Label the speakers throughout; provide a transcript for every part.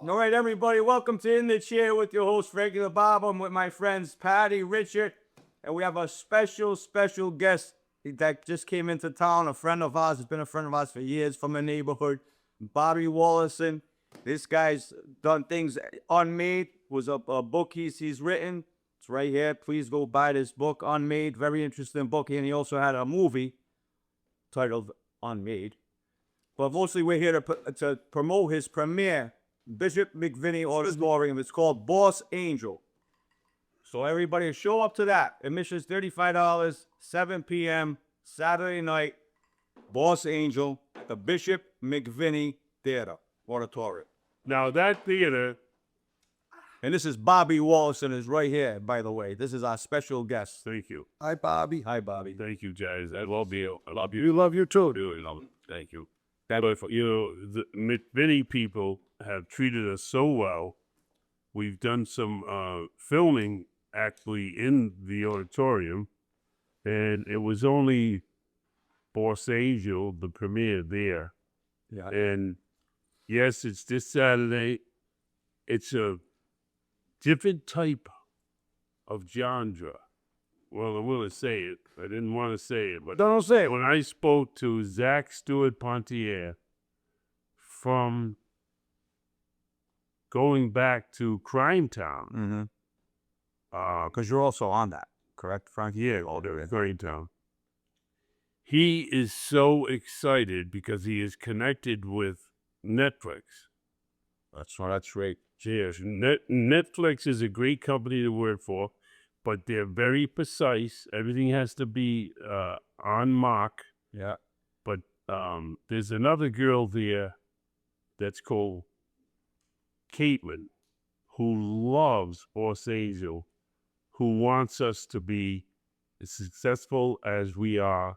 Speaker 1: All right, everybody, welcome to In the Chair with your host, Frankie the Barber. I'm with my friends Patty, Richard, and we have a special guest that just came into town, a friend of ours, has been a friend of ours for years from the neighborhood, Bobby Walason. This guy's done things Unmade, was a book he's written. It's right here. Please go buy this book, Unmade. Very interesting book. And he also had a movie titled Unmade. But mostly we're here to promote his premiere, Bishop McVinney Auditorium. It's called Boss Angel. So everybody show up to that. Admission's $35, 7 p.m. Saturday night. Boss Angel at the Bishop McVinney Theater Auditorium.
Speaker 2: Now that theater,
Speaker 1: And this is Bobby Wallison is right here, by the way. This is our special guest.
Speaker 2: thank you.
Speaker 1: Hi, Bobby. Hi, Bobby.
Speaker 2: Thank you, guys. I love you. I love you.
Speaker 1: You love you too.
Speaker 2: Really love it. Thank you. But, the McVinney people have treated us so well. We've done some filming actually in the auditorium, and it was only Boss Angel, the premiere there.
Speaker 1: Yeah.
Speaker 2: And yes, it's this Saturday. It's a different type of genre. Well, I will say it. I didn't want to say it, but
Speaker 1: Don't say it.
Speaker 2: when I spoke to Zach Stewart Pontier from going back to Crime Town,
Speaker 1: Because you're also on that, correct, Frankie?
Speaker 2: yeah, Crime Town, he is so excited because he is connected with Netflix.
Speaker 1: That's great.
Speaker 2: Yes, Netflix is a great company to work for, but they're very precise. Everything has to be on mark.
Speaker 1: Yeah.
Speaker 2: But there's another girl there that's called Caitlin, who loves Boss Angel, who wants us to be as successful as we are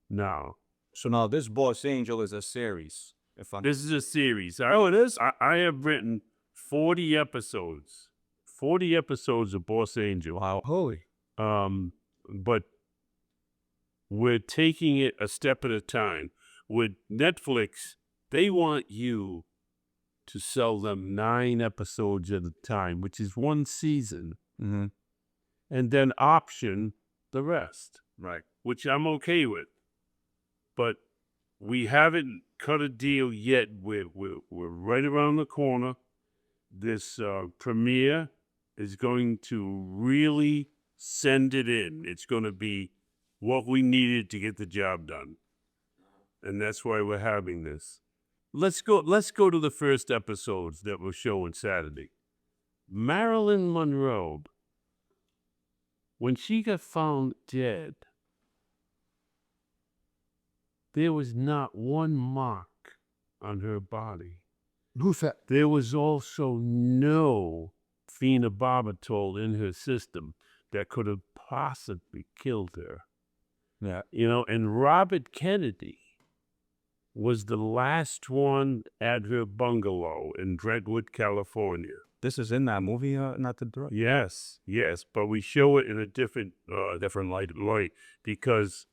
Speaker 2: now.
Speaker 1: So now this Boss Angel is a series.
Speaker 2: This is a series.
Speaker 1: It is?
Speaker 2: I have written 40 episodes. 40 episodes of Boss Angel.
Speaker 1: Wow. Holy.
Speaker 2: But we're taking it a step at a time. With Netflix, they want you to sell them 9 episodes at a time, which is one season,
Speaker 1: Mm-hmm.
Speaker 2: and then option the rest,
Speaker 1: Right.
Speaker 2: which I'm okay with. But we haven't cut a deal yet. We're right around the corner. This premiere is going to really send it in. It's going to be what we needed to get the job done. And that's why we're having this. Let's go to the first episodes that we're showing Saturday. Marilyn Monroe, when she got found dead, there was not one mark on her body.
Speaker 1: Who's that?
Speaker 2: There was also no phenobarbital in her system that could have possibly killed her.
Speaker 1: Yeah.
Speaker 2: And Robert Kennedy was the last one at her bungalow in Brentwood, California.
Speaker 1: This is in that movie, not the drug.
Speaker 2: Yes, but we show it in a different light because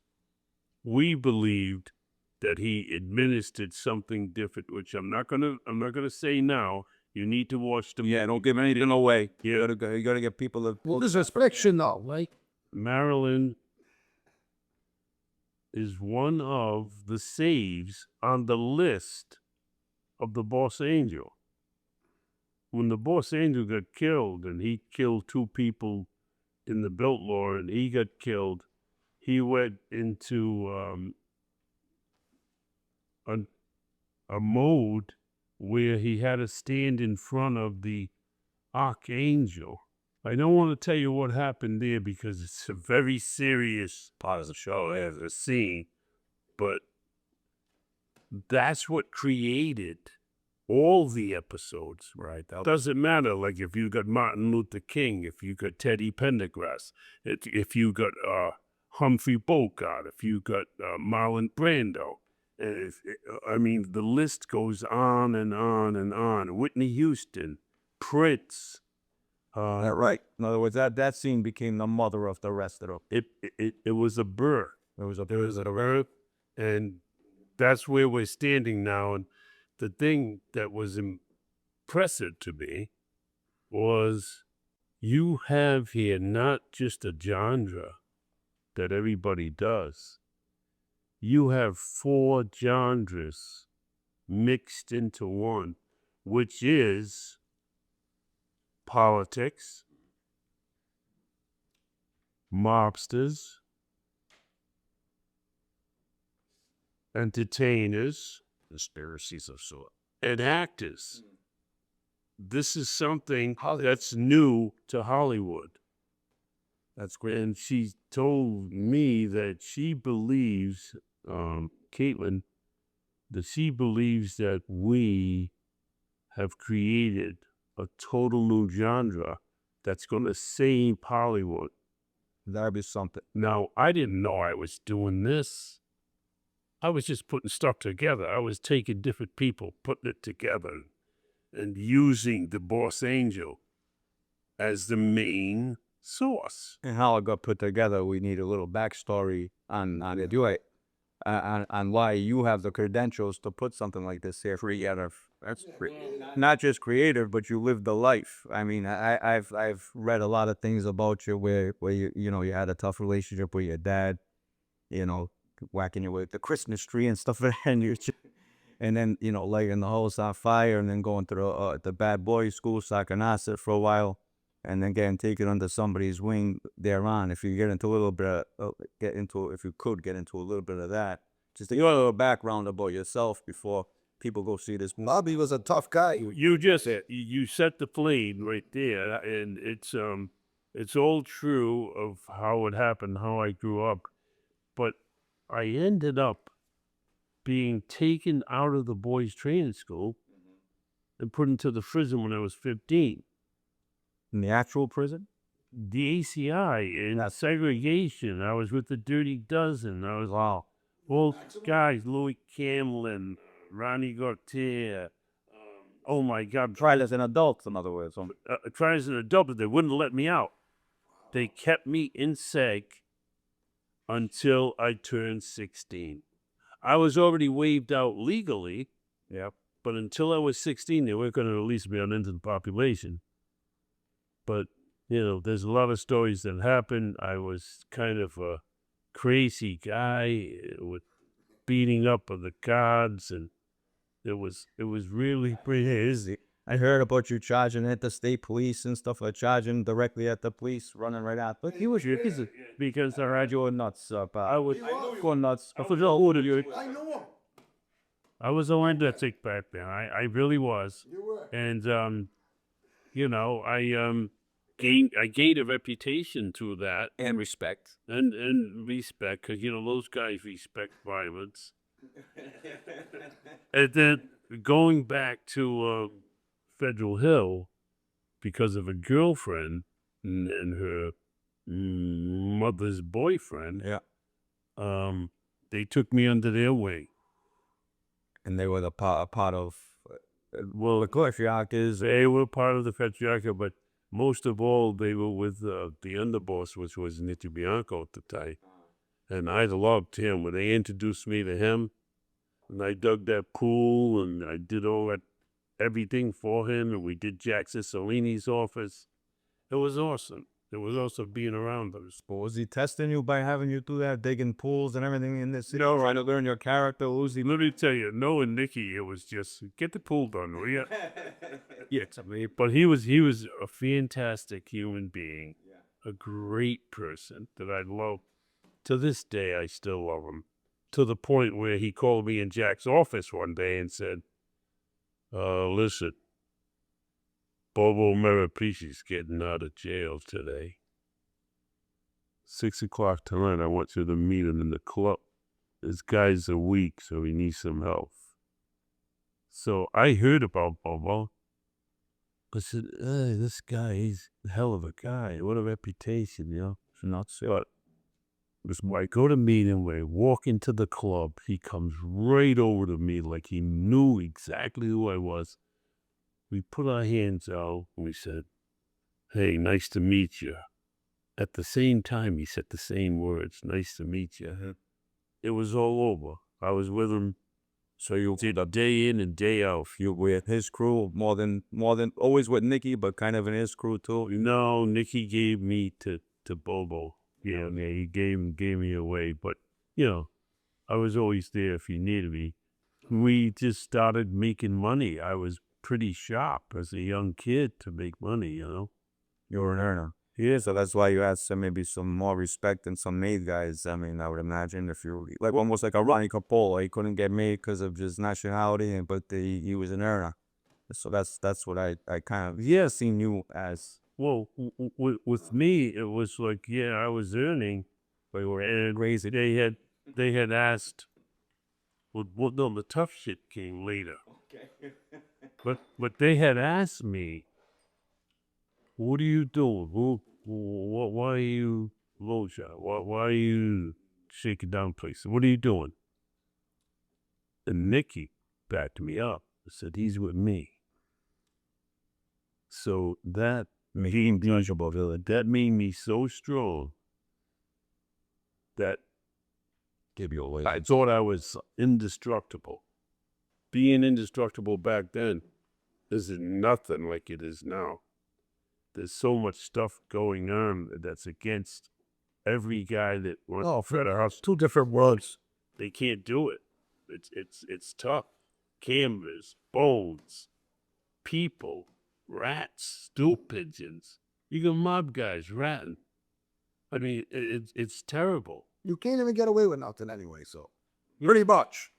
Speaker 2: we believed that he administered something different, which I'm not gonna say now. You need to watch the movie.
Speaker 1: Yeah, don't give anything away.
Speaker 2: Yeah.
Speaker 1: You gotta get people to.
Speaker 3: Well, this is fiction, though, right?
Speaker 2: Marilyn is one of the saves on the list of the Boss Angel. When the Boss Angel got killed, and he killed 2 people in the Biltmore, and he got killed, he went into a mode where he had to stand in front of the Archangel. I don't want to tell you what happened there because it's a very serious part of the show as a scene, but that's what created all the episodes.
Speaker 1: Right.
Speaker 2: Doesn't matter, like if you got Martin Luther King, if you got Teddy Pendergrass, if you got Humphrey Bogart, if you got Marlon Brando. The list goes on and on and on. Whitney Houston, Prince.
Speaker 1: Right. In other words, that scene became the mother of the rest of them.
Speaker 2: It was a birth.
Speaker 1: It was a
Speaker 2: birth, and that's where we're standing now. And the thing that was impressive to me was you have here not just a genre that everybody does. You have 4 genres mixed into one, which is politics, mobsters, entertainers, conspiracies of sort, and actors. This is something that's new to Hollywood. That's great. And she told me that she believes, Caitlin, that she believes that we have created a total new genre that's going to save Hollywood.
Speaker 1: That'd be something.
Speaker 2: Now, I didn't know I was doing this. I was just putting stuff together. I was taking different people, putting it together, and using the Boss Angel as the main source.
Speaker 1: And how it got put together, we need a little backstory on it. You on why you have the credentials to put something like this here together. That's not just creative, but you lived the life. I mean, I've read a lot of things about you where you had a tough relationship with your dad, whacking you with the Christmas tree and stuff, and then lighting the house on fire, and then going to the bad boy school, Sacanasa, for a while, and then getting taken under somebody's wing thereon. If you get into a little bit, if you could get into a little bit of that, just to give a little background about yourself before people go see this. Bobby was a tough guy.
Speaker 2: You just you set the plane right there, and it's all true of how it happened, how I grew up, but I ended up being taken out of the boys' training school and put into the prison when I was 15.
Speaker 1: In the actual prison?
Speaker 2: The ACI, in segregation. I was with the Dirty Dozen. I was all guys, Louis Camlin, Ronnie Gautier. Oh my God.
Speaker 1: Tried as an adult, in other words.
Speaker 2: Tried as an adult, but they wouldn't let me out. They kept me in seg until I turned 16. I was already waived out legally.
Speaker 1: Yep.
Speaker 2: But until I was 16, they weren't going to release me on into the population. But, there's a lot of stories that happened. I was kind of a crazy guy with beating up of the guards, and it was really pretty easy.
Speaker 1: I heard about you charging at the state police and stuff, like charging directly at the police, running right out. But he was crazy
Speaker 2: because I
Speaker 1: had you nuts up.
Speaker 2: I was
Speaker 1: going nuts.
Speaker 2: I know him. I was a lunatic back then. I really was.
Speaker 3: You were.
Speaker 2: And I gained a reputation through that.
Speaker 1: And respect.
Speaker 2: And respect, because, those guys respect violence. And then going back to Federal Hill, because of a girlfriend and her mother's boyfriend, they took me under their wing.
Speaker 1: And they were a part of, the patriarchs.
Speaker 2: They were part of the patriarchate, but most of all, they were with the underboss, which was Nicky Bianco at the time. And I loved him. When they introduced me to him, and I dug that pool, and I did everything for him, and we did Jack Ciccolini's office. It was awesome. It was also being around us.
Speaker 1: But was he testing you by having you do that, digging pools and everything in this city? No, trying to learn your character.
Speaker 2: Let me tell you, knowing Nicky, it was just, get the pool done, will you? Yeah, but he was a fantastic human being, a great person that I love. To this day, I still love him. To the point where he called me in Jack's office one day and said, listen, Bobo Merepichi's getting out of jail today. 6 o'clock tonight, I want you to meet him in the club. This guy's weak, so he needs some help. So I heard about Bobo. I said, this guy, he's a hell of a guy. What a reputation, Not so. When I go to meet him, when I walk into the club, he comes right over to me like he knew exactly who I was. We put our hands out, and we said, hey, nice to meet you. At the same time, he said the same words, nice to meet you. It was all over. I was with him So you did a day in and day out.
Speaker 1: You with his crew more than always with Nicky, but kind of in his crew too.
Speaker 2: No, Nicky gave me to Bobo. Yeah, he gave me away. But you know, I was always there if you needed me. We just started making money. I was pretty sharp as a young kid to make money. You know,
Speaker 1: You were an earner. Yeah, so that's why you had maybe some more respect than some made guys. I mean, I would imagine if you're like almost like a Ronnie Capola, he couldn't get made because of his nationality, but he was an earner. So that's what I kind of seen you as.
Speaker 2: well, with me, it was like, yeah, I was earning, and
Speaker 1: Crazy.
Speaker 2: they had asked. Well, no, the tough shit came later. Okay. but they had asked me, "What are you doing? Why are you low shot? Why are you shaking down places? What are you doing?" And Nicky backed me up and said, "He's with me." So that made me so strong that
Speaker 3: Give you away.
Speaker 2: I thought I was indestructible. Being indestructible back then is nothing like it is now. There's so much stuff going on that's against every guy that wants.
Speaker 3: Oh, Fred, it's 2 different worlds.
Speaker 2: They can't do it. It's tough. Cameras, bones, people, rats, stool pigeons. You got mob guys ratting. I mean, it's terrible.
Speaker 3: You can't even get away with nothing anyway, so. Pretty much.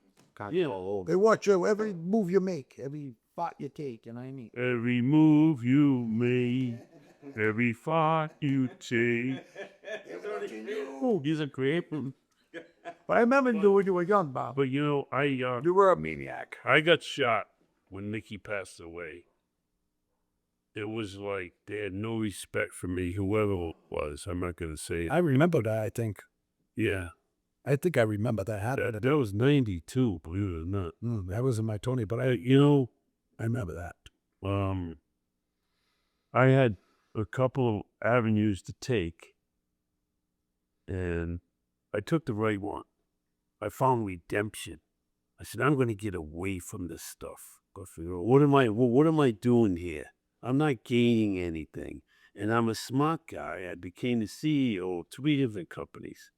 Speaker 2: Yeah.
Speaker 3: They watch you every move you make, every thought you take, you know what I mean?
Speaker 2: Every move you make, every thought you take. Oh, he's a great.
Speaker 3: But I remember when you were young, Bob.
Speaker 2: But you know,
Speaker 3: You were a maniac.
Speaker 2: I got shot when Nicky passed away. It was like they had no respect for me, whoever it was. I'm not going to say it.
Speaker 3: I remember that, I think.
Speaker 2: Yeah.
Speaker 3: I think I remember that happening.
Speaker 2: That was 92, believe it or not.
Speaker 3: That wasn't my Tony, but I remember that.
Speaker 2: I had a couple of avenues to take, and I took the right one. I found redemption. I said, I'm going to get away from this stuff. What am I doing here? I'm not gaining anything. And I'm a smart guy. I became the CEO of 3 different companies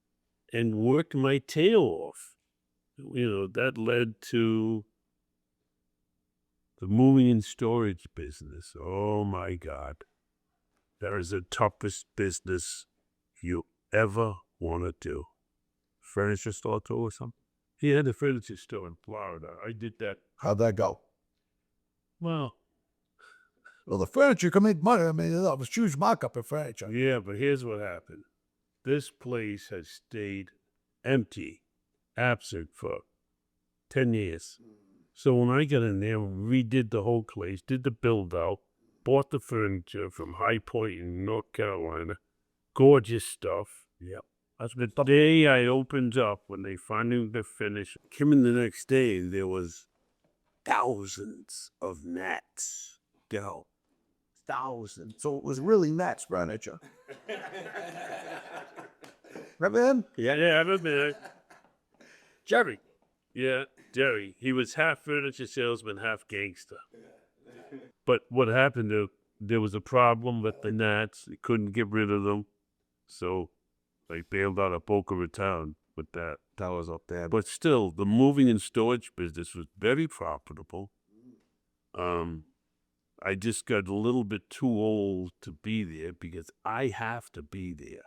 Speaker 2: and worked my tail off. You know, that led to the moving and storage business. Oh my God. That is the toughest business you ever want to do.
Speaker 1: Furniture store too or something?
Speaker 2: He had a furniture store in Florida. I did that.
Speaker 3: How'd that go?
Speaker 2: Well,
Speaker 3: the furniture can make money. I mean, it was huge markup in furniture.
Speaker 2: yeah, but here's what happened. This place has stayed empty, absent for 10 years. So when I got in there, redid the whole place, did the build out, bought the furniture from High Point in North Carolina. Gorgeous stuff.
Speaker 3: Yep.
Speaker 2: That's the day I opened up when they finally were finished. Came in the next day, there was thousands of gnats. Go.
Speaker 3: Thousands. So it was really Nat's furniture. Remember him?
Speaker 2: Yeah, I remember. Jerry. Yeah, Jerry. He was half furniture salesman, half gangster. But what happened, there was a problem with the gnats. They couldn't get rid of them. So they bailed out of Boca Raton with that.
Speaker 1: That was up there.
Speaker 2: But still, the moving and storage business was very profitable. I just got a little bit too old to be there because I have to be there.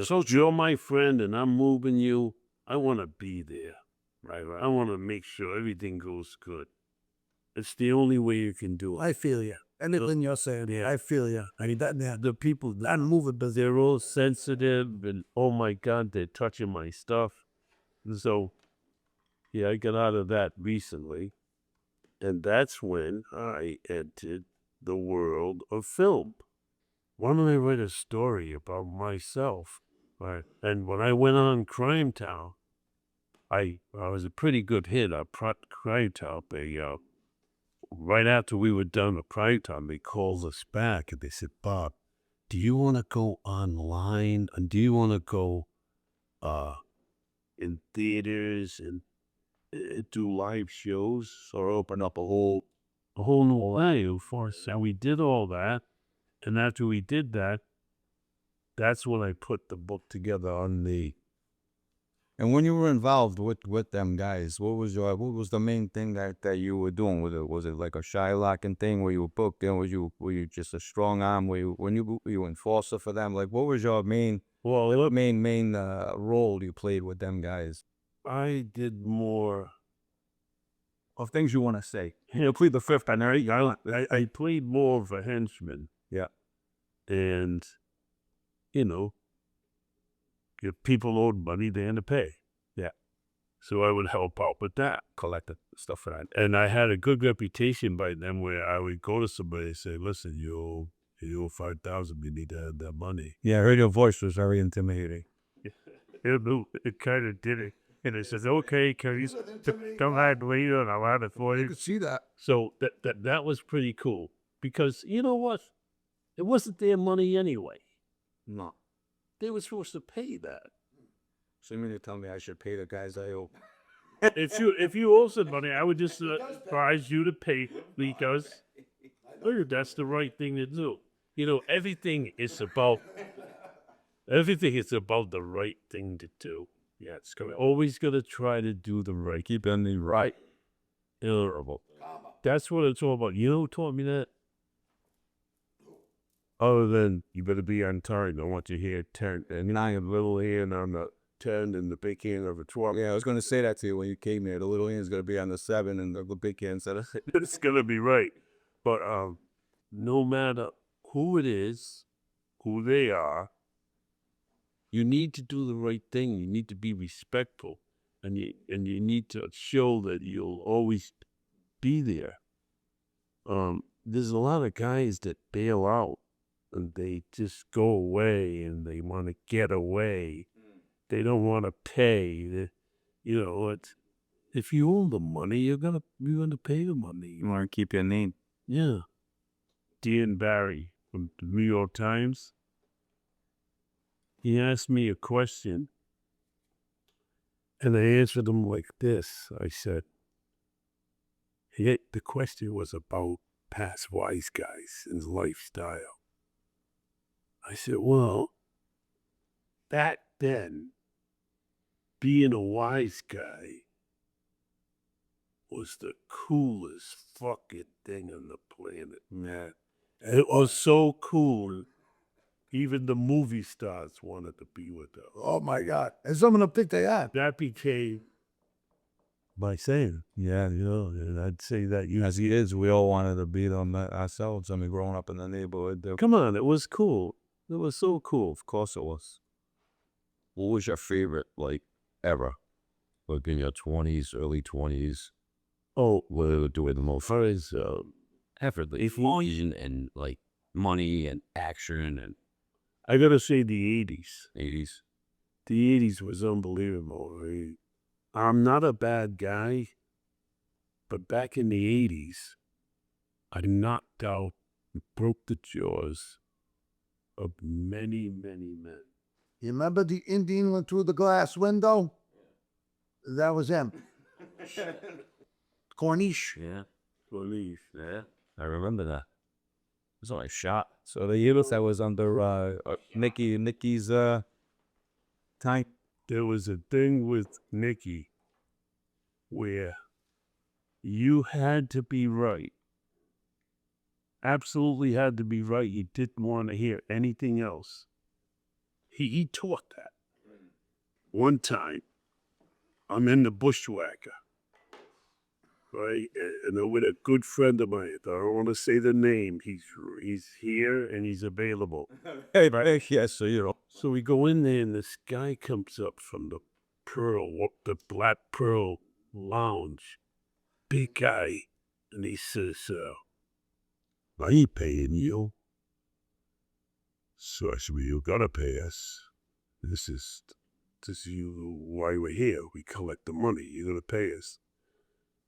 Speaker 2: So you're my friend and I'm moving you. I want to be there, right? I want to make sure everything goes good. It's the only way you can do it.
Speaker 3: I feel you. Anything you're saying,
Speaker 2: Yeah.
Speaker 3: I feel you. I mean,
Speaker 2: The people,
Speaker 3: that moving business.
Speaker 2: they're all sensitive and, oh my God, they're touching my stuff. And so, yeah, I got out of that recently. And that's when I entered the world of film. Why don't I write a story about myself? Right. And when I went on Crime Town, I was a pretty good hit. I brought Crime Town. Right after we were done with Crime Town, they called us back and they said, Bob, do you want to go online? And do you want to go in theaters? And do live shows
Speaker 1: or open up
Speaker 2: a whole new life for us. And we did all that. And after we did that, that's when I put the book together on the.
Speaker 1: And when you were involved with them guys, what was the main thing that you were doing? Was it like a Shylocking thing where you were booked in? Were you just a strong arm? Were you enforcer for them? Like, what was your main role you played with them guys?
Speaker 2: I did more.
Speaker 1: Of things you want to say?
Speaker 2: Plead the fifth. And I played more of a henchman.
Speaker 1: Yeah.
Speaker 2: And, if people owed money, they had to pay.
Speaker 1: Yeah.
Speaker 2: So I would help out with that.
Speaker 1: Collect the stuff for that.
Speaker 2: And I had a good reputation by them where I would go to somebody and say, listen, you owe 5,000, you need to have that money.
Speaker 1: Yeah, I heard your voice was very intimidating.
Speaker 2: It kind of did it. And it says, okay, can you come ahead later and I'll have it for
Speaker 3: You
Speaker 2: you.
Speaker 3: could see that.
Speaker 2: So that was pretty cool. Because you know what? It wasn't their money anyway.
Speaker 1: No.
Speaker 2: They were supposed to pay that.
Speaker 1: So you mean to tell me I should pay the guys I owe?
Speaker 2: If you owe some money, I would just advise you to pay because that's the right thing to do. Everything is about the right thing to do. Yeah, it's always gonna try to do the right, keep on the right, honorable. That's what it's all about. You know who taught me that? Other than you better be on time. I want your hair turned and not a little hand on the 10 and the big hand of a 12.
Speaker 1: Yeah, I was going to say that to you when you came here. The little hand's going to be on the 7 and the big hand said
Speaker 2: It's gonna be right. But no matter who it is, who they are, you need to do the right thing. You need to be respectful, and you need to show that you'll always be there. There's a lot of guys that bail out and they just go away and they want to get away. They don't want to pay. If you owe the money, you're gonna pay the money.
Speaker 1: you want to keep your name.
Speaker 2: Yeah. Dan Barry from the New York Times. He asked me a question, and I answered him like this. I said, the question was about past wise guys and lifestyle. I said, well, back then, being a wise guy was the coolest fucking thing on the planet, man. It was so cool. Even the movie stars wanted to be with them.
Speaker 3: Oh my God. And some of them think they are.
Speaker 2: That became my saying.
Speaker 1: Yeah,
Speaker 2: And I'd say that
Speaker 1: as he is, we all wanted to be them ourselves. I mean, growing up in the neighborhood.
Speaker 2: Come on, it was cool. It was so cool.
Speaker 1: Of course it was. What was your favorite, ever? Like in your 20s, early 20s?
Speaker 2: Oh,
Speaker 1: What were you doing the most?
Speaker 2: far as
Speaker 4: Explosion and money and action and
Speaker 2: I gotta say the 80s.
Speaker 1: 80s?
Speaker 2: The 80s was unbelievable. I'm not a bad guy, but back in the 80s, I knocked out and broke the jaws of many, many men.
Speaker 3: You remember the Indian went through the glass window? That was him. Corniche.
Speaker 4: yeah,
Speaker 2: Police.
Speaker 4: yeah. I remember that. It was only a shot.
Speaker 1: So the years that was under Nikki's time.
Speaker 2: There was a thing with Nicky where you had to be right. Absolutely had to be right. He didn't want to hear anything else. He taught that. One time, I'm in the bushwhacker, right? And I'm with a good friend of mine. I don't want to say the name. He's here and he's available.
Speaker 1: Hey, right? Yes, so
Speaker 2: So we go in there and this guy comes up from the Black Pearl Lounge. Big guy. And he says, I ain't paying you. So I said, well, you gotta pay us. This is why we're here. We collect the money. You're gonna pay us.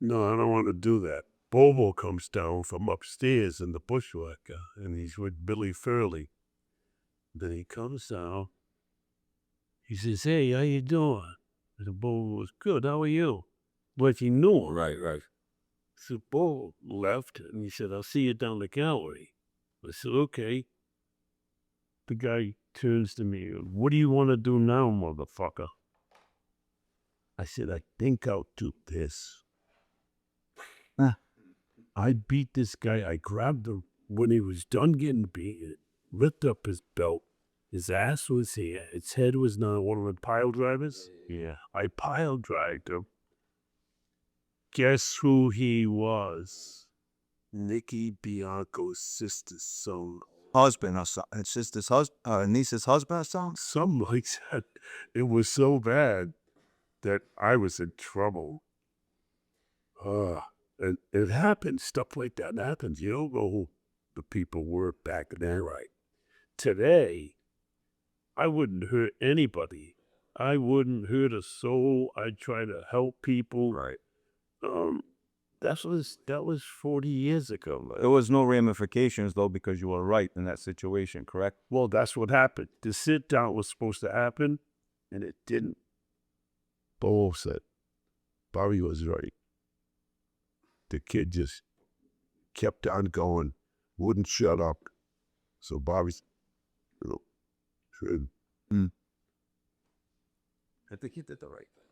Speaker 2: No, I don't want to do that. Bobo comes down from upstairs in the bushwhacker, and he's with Billy Furley. Then he comes down. He says, hey, how you doing? And Bobo was good. How are you? Like he knew him.
Speaker 4: Right.
Speaker 2: So Bo left, and he said, I'll see you down the gallery. I said, okay. The guy turns to me, what do you want to do now, motherfucker? I said, I think I'll do this. I beat this guy. I grabbed him when he was done getting beaten, ripped up his belt. His ass was here. His head was not one of the pile drivers.
Speaker 4: Yeah.
Speaker 2: I pile dragged him. Guess who he was? Nikki Bianco's sister's son.
Speaker 1: Husband or something. Sister's husband, niece's husband or something?
Speaker 2: Something like that. It was so bad that I was in trouble. And it happens. Stuff like that happens. You don't know who the people were back then, right? Today, I wouldn't hurt anybody. I wouldn't hurt a soul. I'd try to help people.
Speaker 4: Right.
Speaker 2: That was 40 years ago.
Speaker 1: There was no ramifications, though, because you were right in that situation, correct?
Speaker 2: Well, that's what happened. The sit down was supposed to happen, and it didn't. Bo said, Bobby was right. The kid just kept on going, wouldn't shut up. So Bobby's,
Speaker 1: I think he did the right thing.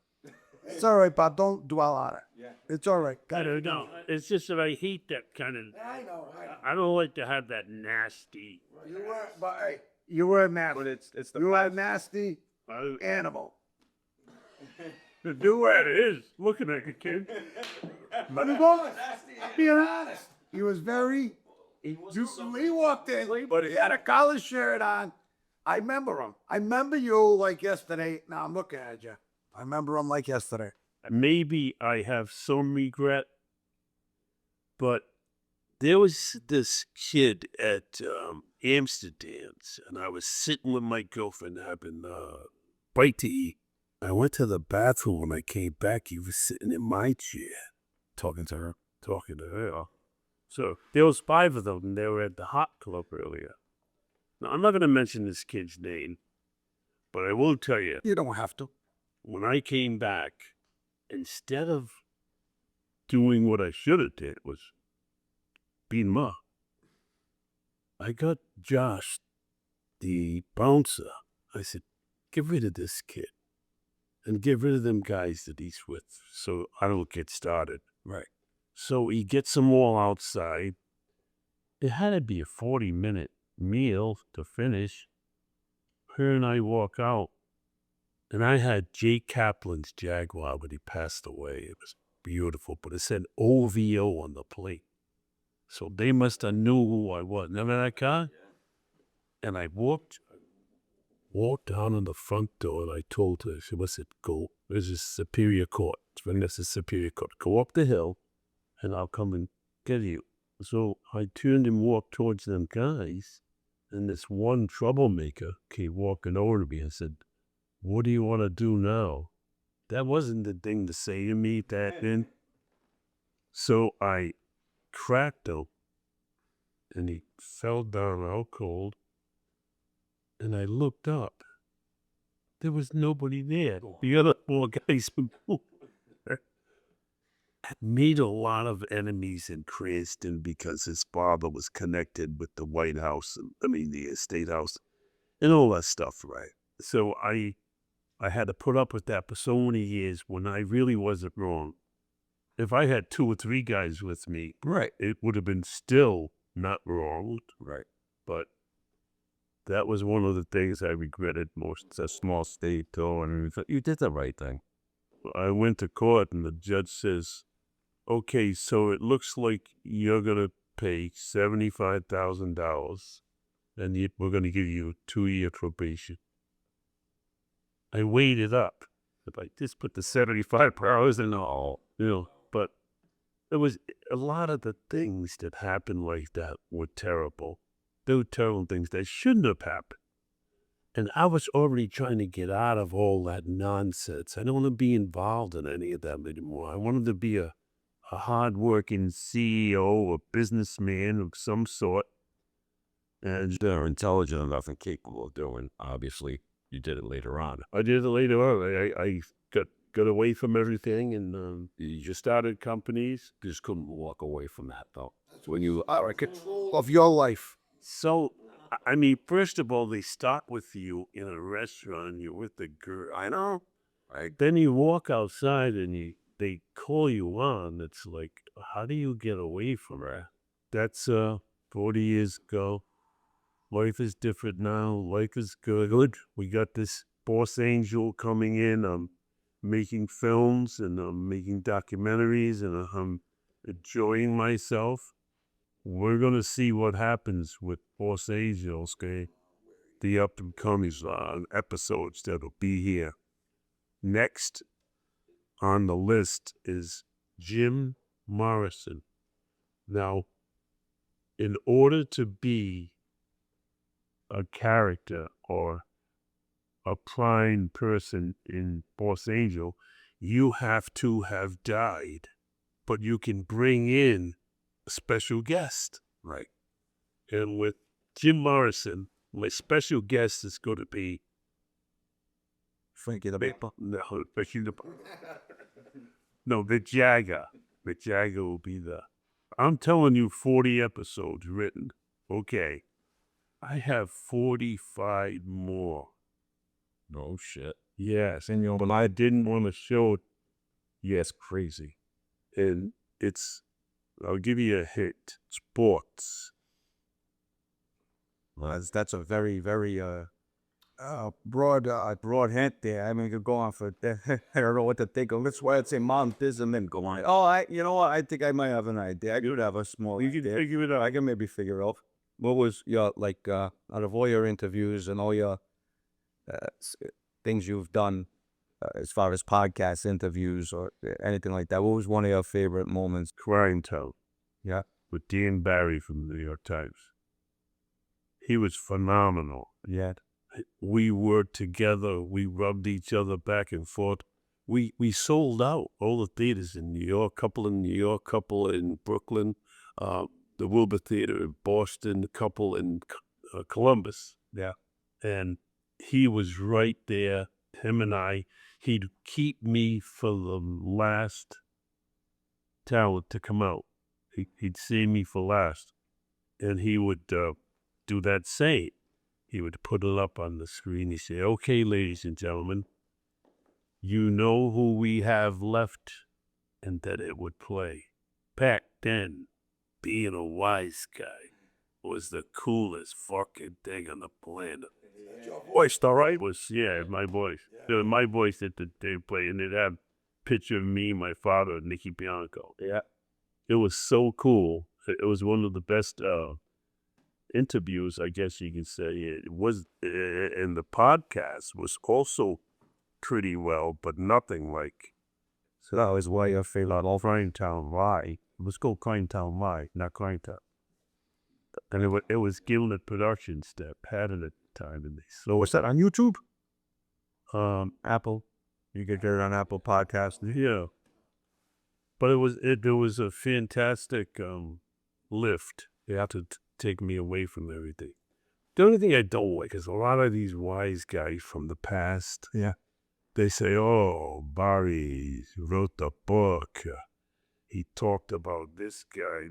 Speaker 3: It's all right, Bob. Don't dwell on it. Yeah. It's all right.
Speaker 2: I don't know. It's just that I hate that kind of.
Speaker 3: I know.
Speaker 2: I don't like to have that nasty.
Speaker 3: You were, but hey, you were nasty.
Speaker 1: But it's the
Speaker 3: You were a nasty
Speaker 2: I,
Speaker 3: animal.
Speaker 2: the duet is looking at the kid.
Speaker 3: But he was, being honest, he was very. He walked in, but he had a collar shirt on. I remember him. I remember you like yesterday. Now I'm looking at you. I remember him like yesterday.
Speaker 2: Maybe I have some regret, but there was this kid at Amsterdam's, and I was sitting with my girlfriend having bite to eat. I went to the bathroom. When I came back, he was sitting in my chair, talking to her. So there was 5 of them, and they were at the hot club earlier. Now, I'm not going to mention this kid's name, but I will tell you,
Speaker 3: You don't have to.
Speaker 2: when I came back, instead of doing what I should have did was beat him up, I got Josh, the bouncer. I said, get rid of this kid and get rid of them guys that he's with so I don't get started.
Speaker 4: Right.
Speaker 2: So he gets them all outside. It had to be a 40-minute meal to finish. Her and I walk out, and I had Jay Kaplan's Jaguar, but he passed away. It was beautiful, but it said OVO on the plate. So they must have knew who I was. Remember that car? And I walked down on the front door, and I told her, she said, go, there's a Superior Court. This is Superior Court. Go up the hill, and I'll come and get you. So I turned and walked towards them guys, and this one troublemaker came walking over to me and said, what do you want to do now? That wasn't the thing to say to me that then. So I cracked him, and he fell down out cold, and I looked up. There was nobody there. The other 4 guys made a lot of enemies in Cranston because his father was connected with the White House, the State House, and all that stuff, right? So I had to put up with that for so many years when I really wasn't wrong. If I had 2 or 3 guys with me,
Speaker 4: Right.
Speaker 2: it would have been still not wrong,
Speaker 4: Right.
Speaker 2: but that was one of the things I regretted most.
Speaker 4: It's a small state, though, and you did the right thing.
Speaker 2: I went to court, and the judge says, okay, so it looks like you're going to pay $75,000, and we're going to give you a 2-year probation. I weighed it up. If I just put the 75 hours in all, but there was a lot of the things that happened like that were terrible. They were terrible things that shouldn't have happened. And I was already trying to get out of all that nonsense. I don't want to be involved in any of that anymore. I wanted to be a hard-working CEO, a businessman of some sort. And
Speaker 4: They're intelligent enough and capable of doing. Obviously, you did it later on.
Speaker 2: I did it later on. I got got away from everything, and you just started companies.
Speaker 4: Just couldn't walk away from that though. When you
Speaker 3: Are in control of your life.
Speaker 2: So, I mean, first of all, they start with you in a restaurant. You're with the girl. I know.
Speaker 4: right,
Speaker 2: Then you walk outside and they call you on. It's like, how do you get away from her? That's 40 years ago. Life is different now. Life is good. We got this boss angel coming in. I'm making films and I'm making documentaries and I'm enjoying myself. We're gonna see what happens with Boss Angels, okay? The up and coming episodes that'll be here. Next on the list is Jim Morrison. Now, in order to be a character or a prime person in Boss Angel, you have to have died. But you can bring in a special guest.
Speaker 4: right.
Speaker 2: And with Jim Morrison, my special guest is going to be
Speaker 1: Frankie the Barber.
Speaker 2: No, the Jagger. The Jagger will be the. I'm telling you, 40 episodes written. Okay. I have 45 more.
Speaker 4: No shit.
Speaker 2: Yes, and but I didn't want to show it.
Speaker 4: Yes, crazy.
Speaker 2: And I'll give you a hint. Sports.
Speaker 1: That's a very, very broad hint there. I mean, you could go on for I don't know what to think of. That's why I'd say mountism and go on. Oh, you know what? I think I might have an idea. I could have a small.
Speaker 2: You can figure it out.
Speaker 1: I can maybe figure out. What was your out of all your interviews and all your things you've done as far as podcast interviews or anything like that? What was one of your favorite moments?
Speaker 2: Crime Town.
Speaker 1: Yeah.
Speaker 2: With Dan Barry from the New York Times. He was phenomenal.
Speaker 1: Yeah.
Speaker 2: We worked together. We rubbed each other back and forth. We sold out all the theaters in New York, couple in New York, couple in Brooklyn, the Wilbur Theater in Boston, a couple in Columbus.
Speaker 1: Yeah.
Speaker 2: And he was right there, him and I. He'd keep me for the last talent to come out. He'd save me for last. And he would do that same. He would put it up on the screen. He'd say, okay, ladies and gentlemen, you know who we have left, and that it would play. Back then, being a wise guy was the coolest fucking thing on the planet. Voice, all right? Yeah, my voice. Yeah. My voice that they play, and it had a picture of me, my father, Nicky Bianco.
Speaker 1: Yeah.
Speaker 2: It was so cool. It was one of the best interviews, I guess you could say. It was, and the podcast was also pretty well, but nothing like.
Speaker 1: So that was why your favorite of
Speaker 2: Crime Town Live. It was called Crime Town Live, not Crime Town. And it was Gilnet Productions that had it at the time. And
Speaker 1: So was that on YouTube?
Speaker 2: Apple.
Speaker 1: You could get it on Apple Podcasts.
Speaker 2: Yeah. But it was a fantastic lift. You have to take me away from everything. The only thing I don't like is a lot of these wise guys from the past.
Speaker 1: Yeah.
Speaker 2: They say, oh, Barry wrote the book. He talked about this guy.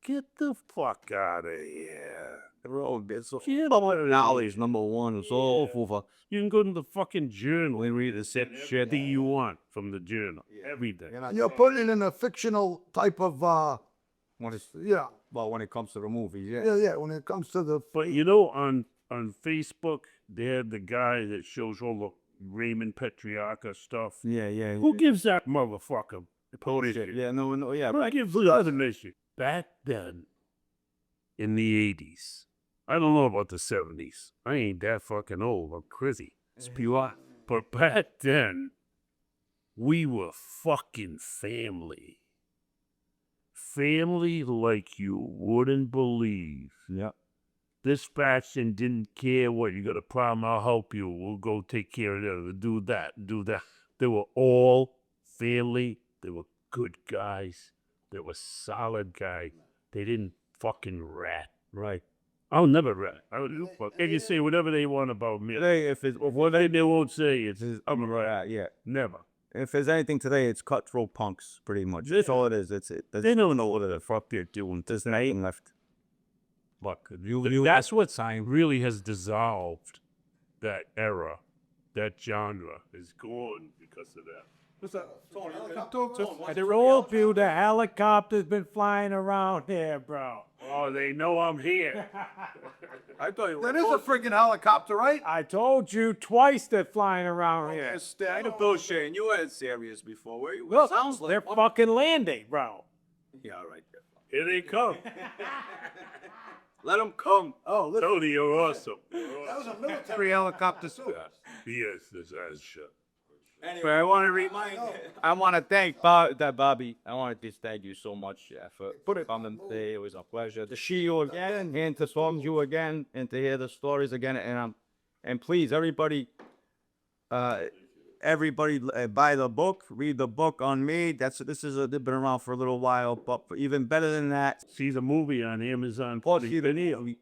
Speaker 2: Get the fuck out of here.
Speaker 1: Knowledge, number one. It's all over.
Speaker 2: You can go to the fucking journal and read the shit that you want from the journal. Everything.
Speaker 3: You're putting it in a fictional type of,
Speaker 1: When it's,
Speaker 3: yeah,
Speaker 1: well, when it comes to the movies, yeah.
Speaker 3: yeah. When it comes to the,
Speaker 2: But you know, on Facebook, they had the guy that shows all the Raymond Petriarca stuff.
Speaker 1: Yeah.
Speaker 2: Who gives that motherfucker the shit?
Speaker 1: Yeah, no, yeah.
Speaker 2: But I give the other nation. Back then, in the 80s, I don't know about the 70s. I ain't that fucking old. I'm crazy. But back then, we were fucking family. Family like you wouldn't believe.
Speaker 1: Yeah.
Speaker 2: This faction didn't care what you got a problem. I'll help you. We'll go take care of it. Do that. They were all family. They were good guys. They were solid guys. They didn't fucking rat.
Speaker 1: Right.
Speaker 2: I'll never rat. They can say whatever they want about me.
Speaker 1: Today, if it's
Speaker 2: What they won't say is I'm a rat.
Speaker 1: yeah.
Speaker 2: Never.
Speaker 1: If there's anything today, it's cutthroat punks, pretty much. That's all it is.
Speaker 2: They don't know what the fuck they're doing.
Speaker 1: There's nothing left.
Speaker 4: Look,
Speaker 2: That's what really has dissolved that era. That genre is gone because of that.
Speaker 5: I told you the helicopter's been flying around here, bro.
Speaker 2: Oh, they know I'm here.
Speaker 1: I thought you
Speaker 3: That is a freaking helicopter, right?
Speaker 5: I told you twice they're flying around here.
Speaker 1: I know bullshit. You weren't serious before, were you?
Speaker 5: Look,
Speaker 1: Sounds like
Speaker 5: they're fucking landing, bro.
Speaker 1: Yeah, all right.
Speaker 2: Here they come.
Speaker 1: Let them come.
Speaker 3: Oh, look.
Speaker 2: Tony, you're awesome.
Speaker 3: That was a military helicopter, too.
Speaker 2: Yes, this ass shut.
Speaker 1: Anyway, I want to remind. I want to thank Bobby. I want to just thank you so much for coming today. It was a pleasure to see you again and to talk to you again and to hear the stories again. And please, everybody, buy the book, read the book on me. This has been around for a little while, but even better than that,
Speaker 2: See the movie on Amazon.
Speaker 1: see the movie.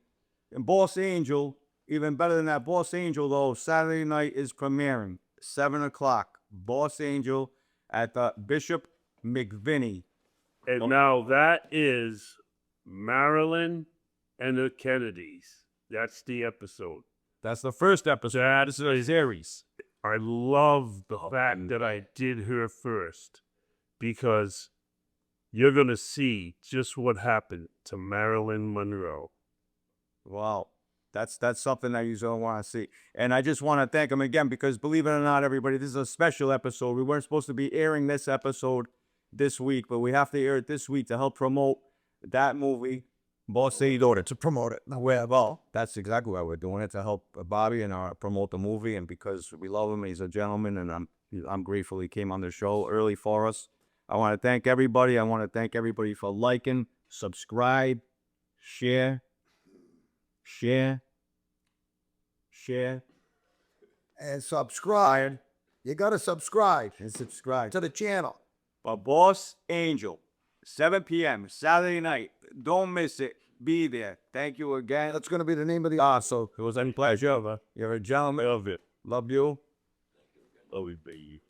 Speaker 1: And Boss Angel, even better than that, Boss Angel though, Saturday night is premiering, 7 o'clock. Boss Angel at the Bishop McVinney.
Speaker 2: And now that is Marilyn and the Kennedys. That's the episode.
Speaker 4: that's the first episode. This is a series.
Speaker 2: I love the fact that I did her first because you're going to see just what happened to Marilyn Monroe.
Speaker 1: Wow. That's something that you don't want to see. And I just want to thank him again because believe it or not, everybody, this is a special episode. We weren't supposed to be airing this episode this week, but we have to air it this week to help promote that movie, Boss Angel.
Speaker 3: To promote it.
Speaker 1: Well, that's exactly why we're doing it, to help Bobby and promote the movie, and because we love him, he's a gentleman, and I'm grateful he came on the show early for us. I want to thank everybody. I want to thank everybody for liking, subscribe, share,
Speaker 3: And subscribe. You got to subscribe
Speaker 1: and subscribe
Speaker 3: to the channel.
Speaker 1: But Boss Angel, 7 p.m. Saturday night. Don't miss it. Be there. Thank you again.
Speaker 3: That's going to be the name of the
Speaker 1: So it was a pleasure. You're a gentleman.
Speaker 2: Love it.
Speaker 1: Love you.
Speaker 2: Love you, baby.